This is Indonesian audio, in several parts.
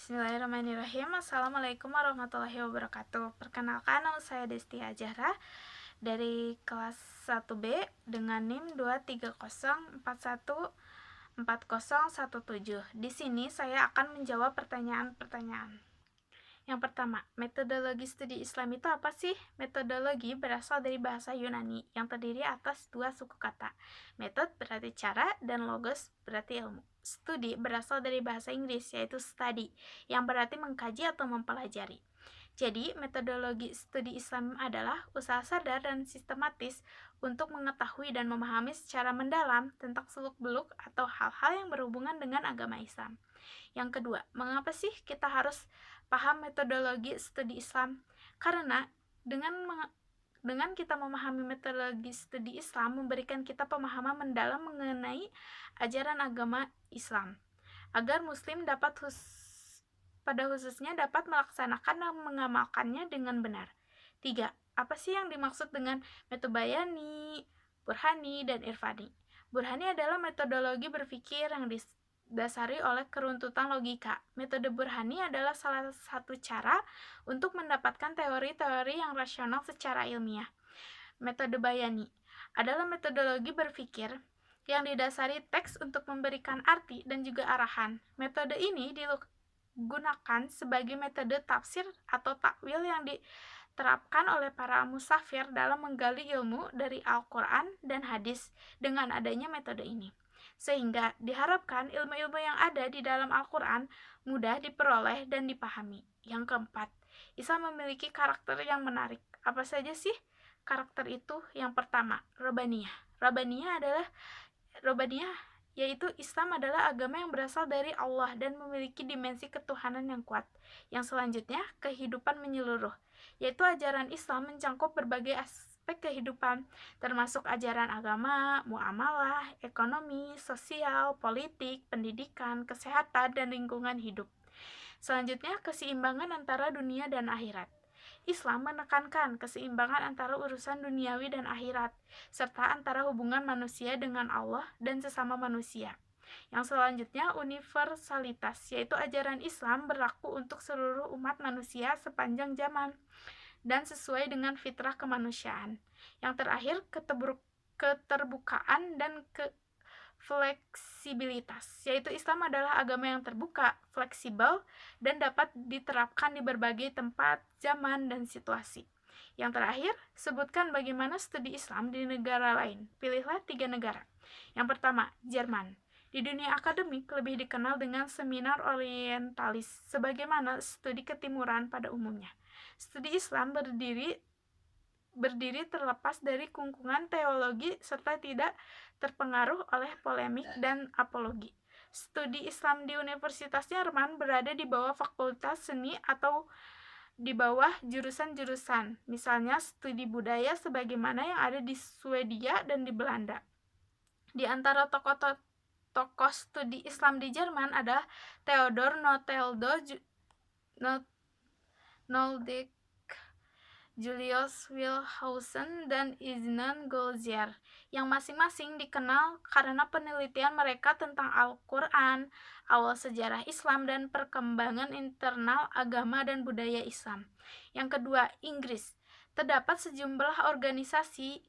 Bismillahirrahmanirrahim. Assalamualaikum warahmatullahi wabarakatuh. Perkenalkan, nama saya Desti Hajara dari kelas 1B dengan NIM 230414017. Di sini saya akan menjawab pertanyaan-pertanyaan. Yang pertama, metodologi studi Islam itu apa sih? Metodologi berasal dari bahasa Yunani yang terdiri atas dua suku kata. Metode berarti cara dan logos berarti ilmu. Studi berasal dari bahasa Inggris yaitu study yang berarti mengkaji atau mempelajari. Jadi, metodologi studi Islam adalah usaha sadar dan sistematis untuk mengetahui dan memahami secara mendalam tentang seluk-beluk atau hal-hal yang berhubungan dengan agama Islam. Yang kedua, mengapa sih kita harus paham metodologi studi Islam? Karena dengan kita memahami metodologi studi Islam memberikan kita pemahaman mendalam mengenai ajaran agama Islam, agar Muslim pada khususnya dapat melaksanakan dan mengamalkannya dengan benar. 3. Apa sih yang dimaksud dengan metode bayani, burhani, dan irfani? Burhani adalah metodologi berpikir yang didasari oleh keruntutan logika. Metode burhani adalah salah satu cara untuk mendapatkan teori-teori yang rasional secara ilmiah. Metode bayani adalah metodologi berpikir yang didasari teks untuk memberikan arti dan juga arahan. Metode ini digunakan sebagai metode tafsir atau takwil yang diterapkan oleh para musafir dalam menggali ilmu dari Al-Quran dan hadis dengan adanya metode ini. Sehingga diharapkan ilmu-ilmu yang ada di dalam Al-Quran mudah diperoleh dan dipahami. Yang keempat, Islam memiliki karakter yang menarik. Apa saja sih karakter itu? Yang pertama, Rabbaniyah. Rabbaniyah yaitu Islam adalah agama yang berasal dari Allah dan memiliki dimensi ketuhanan yang kuat. Yang selanjutnya, kehidupan menyeluruh, yaitu ajaran Islam mencakup berbagai aspek kehidupan, termasuk ajaran agama, muamalah, ekonomi, sosial, politik, pendidikan, kesehatan, dan lingkungan hidup. Selanjutnya, keseimbangan antara dunia dan akhirat. Islam menekankan keseimbangan antara urusan duniawi dan akhirat, serta antara hubungan manusia dengan Allah dan sesama manusia. Yang selanjutnya, universalitas, yaitu ajaran Islam berlaku untuk seluruh umat manusia sepanjang zaman dan sesuai dengan fitrah kemanusiaan. Yang terakhir, keterbukaan dan fleksibilitas, yaitu Islam adalah agama yang terbuka, fleksibel, dan dapat diterapkan di berbagai tempat, zaman, dan situasi. Yang terakhir, sebutkan bagaimana studi Islam di negara lain. Pilihlah 3 negara. Yang pertama, Jerman. Di dunia akademik lebih dikenal dengan seminar orientalis, sebagaimana studi ketimuran pada umumnya. Studi Islam berdiri terlepas dari kungkungan teologi serta tidak terpengaruh oleh polemik dan apologi. Studi Islam di Universitas Jerman berada di bawah fakultas seni atau di bawah jurusan-jurusan, misalnya studi budaya sebagaimana yang ada di Swedia dan di Belanda. Di antara tokoh studi Islam di Jerman adalah Theodor Nolde, Julius Wellhausen, dan Isnan Goldziar, yang masing-masing dikenal karena penelitian mereka tentang Al-Quran, awal sejarah Islam, dan perkembangan internal agama dan budaya Islam. Yang kedua, Inggris. Terdapat sejumlah organisasi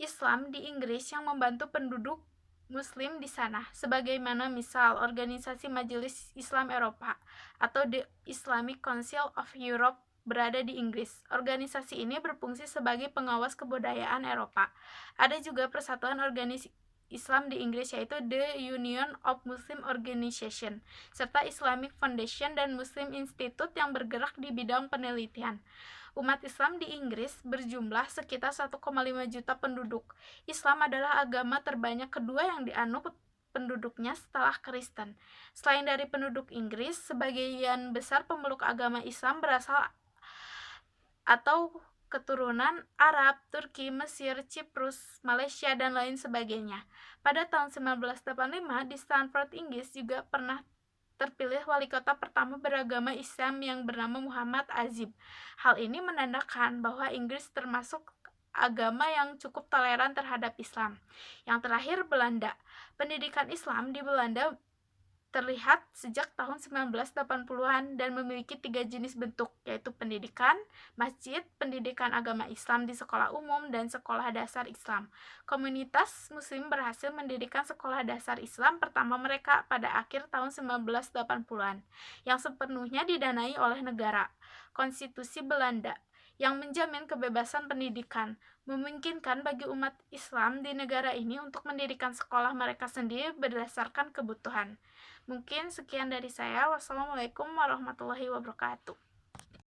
Islam di Inggris yang membantu penduduk Muslim di sana, sebagaimana misal Organisasi Majelis Islam Eropa atau The Islamic Council of Europe berada di Inggris. Organisasi ini berfungsi sebagai pengawas kebudayaan Eropa. Ada juga persatuan organisasi Islam di Inggris yaitu The Union of Muslim Organization, serta Islamic Foundation dan Muslim Institute yang bergerak di bidang penelitian. Umat Islam di Inggris berjumlah sekitar 1,5 juta penduduk. Islam adalah agama terbanyak kedua yang dianut penduduknya setelah Kristen. Selain dari penduduk Inggris, sebagian besar pemeluk agama Islam berasal atau keturunan Arab, Turki, Mesir, Ciprus, Malaysia, dan lain sebagainya. Pada tahun 1985 di Stanford, Inggris juga pernah terpilih wali kota pertama beragama Islam yang bernama Muhammad Azib. Hal ini menandakan bahwa Inggris termasuk agama yang cukup toleran terhadap Islam. Yang terakhir, Belanda. Pendidikan Islam di Belanda terlihat sejak tahun 1980-an dan memiliki 3 jenis bentuk, yaitu pendidikan, masjid, pendidikan agama Islam di sekolah umum, dan sekolah dasar Islam. Komunitas Muslim berhasil mendirikan sekolah dasar Islam pertama mereka pada akhir tahun 1980-an, yang sepenuhnya didanai oleh negara. Konstitusi Belanda yang menjamin kebebasan pendidikan, memungkinkan bagi umat Islam di negara ini untuk mendirikan sekolah mereka sendiri berdasarkan kebutuhan. Mungkin sekian dari saya. Wassalamualaikum warahmatullahi wabarakatuh.